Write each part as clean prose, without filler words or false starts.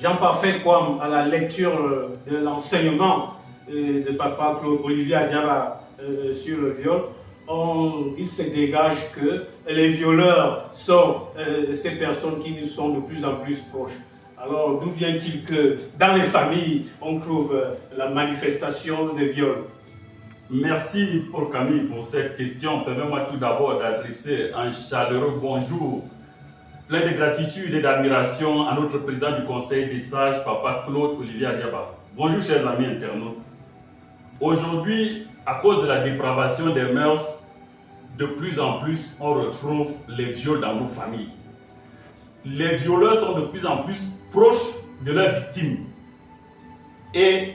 Jean Parfait Kwam, à la lecture de l'enseignement de papa Claude Olivier Adiaba sur le viol, il se dégage que les violeurs sont ces personnes qui nous sont de plus en plus proches. Alors, d'où vient-il que dans les familles, on trouve la manifestation des viols? Merci pour Camille pour cette question. Permets-moi tout d'abord d'adresser un chaleureux bonjour, plein de gratitude et d'admiration à notre président du Conseil des sages, papa Claude Olivier Adiaba. Bonjour chers amis internautes. Aujourd'hui, à cause de la dépravation des mœurs, de plus en plus, on retrouve les viols dans nos familles. Les violeurs sont de plus en plus proches de leurs victimes. Et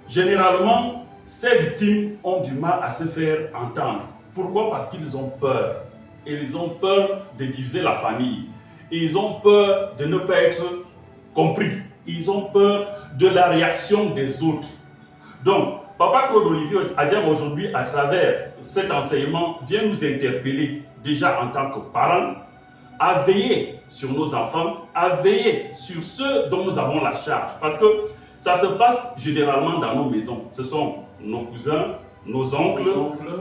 généralement, ces victimes ont du mal à se faire entendre. Pourquoi? Parce qu'ils ont peur. Et ils ont peur de diviser la famille. Ils ont peur de ne pas être compris. Ils ont peur de la réaction des autres. Donc, papa Claude Olivier Adiaba aujourd'hui, à travers cet enseignement, vient nous interpeller déjà en tant que parents à veiller sur nos enfants, à veiller sur ceux dont nous avons la charge. Parce que ça se passe généralement dans nos maisons. Ce sont nos cousins, nos oncles,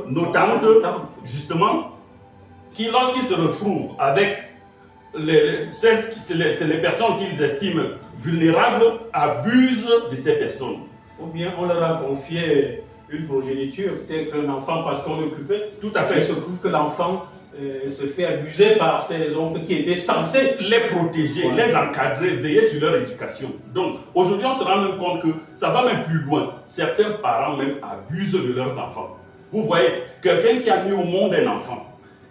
nos tantes, justement, qui lorsqu'ils se retrouvent avec les personnes qu'ils estiment vulnérables, abusent de ces personnes. Ou bien on leur a confié une progéniture, peut-être un enfant parce qu'on l'occupait. Tout à fait. Il se trouve que l'enfant se fait abuser par ses oncles qui étaient censés les protéger, les encadrer, veiller sur leur éducation. Donc aujourd'hui on se rend même compte que ça va même plus loin. Certains parents même abusent de leurs enfants. Vous voyez, quelqu'un qui a mis au monde un enfant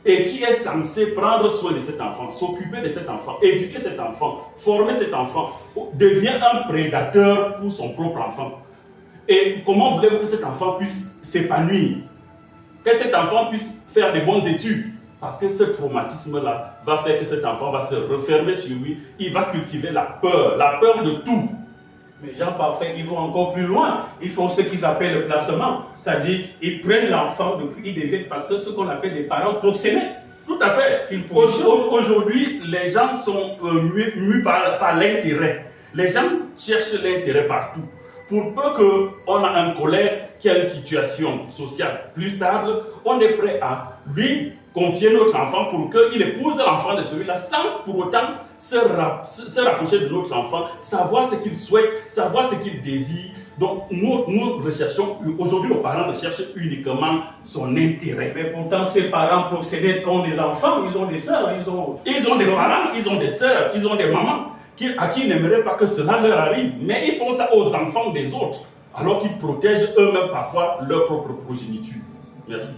et qui est censé prendre soin de cet enfant, s'occuper de cet enfant, éduquer cet enfant, former cet enfant, devient un prédateur pour son propre enfant. Et comment voulez-vous que cet enfant puisse s'épanouir? Que cet enfant puisse faire de bonnes études? Parce que ce traumatisme-là va faire que cet enfant va se refermer sur lui. Il va cultiver la peur de tout. Mais Jean Parfait, ils vont encore plus loin. Ils font ce qu'ils appellent le placement. C'est-à-dire, ils prennent l'enfant depuis il devient, parce que ce qu'on appelle des parents proxénètes. Tout à fait. Aujourd'hui, les gens sont mus par l'intérêt. Les gens cherchent l'intérêt partout. Pour peu qu'on a un collègue qui a une situation sociale plus stable, on est prêt à lui confier notre enfant pour qu'il épouse l'enfant de celui-là sans pour autant se rapprocher de notre enfant, savoir ce qu'il souhaite, savoir ce qu'il désire. Donc nous recherchons, aujourd'hui nos parents recherchent uniquement son intérêt. Mais pourtant ces parents proxénètes ont des enfants, ils ont des sœurs, ils ont des parents, ils ont des sœurs, ils ont des mamans à qui ils n'aimeraient pas que cela leur arrive. Mais ils font ça aux enfants des autres, alors qu'ils protègent eux-mêmes parfois leur propre progéniture. Merci.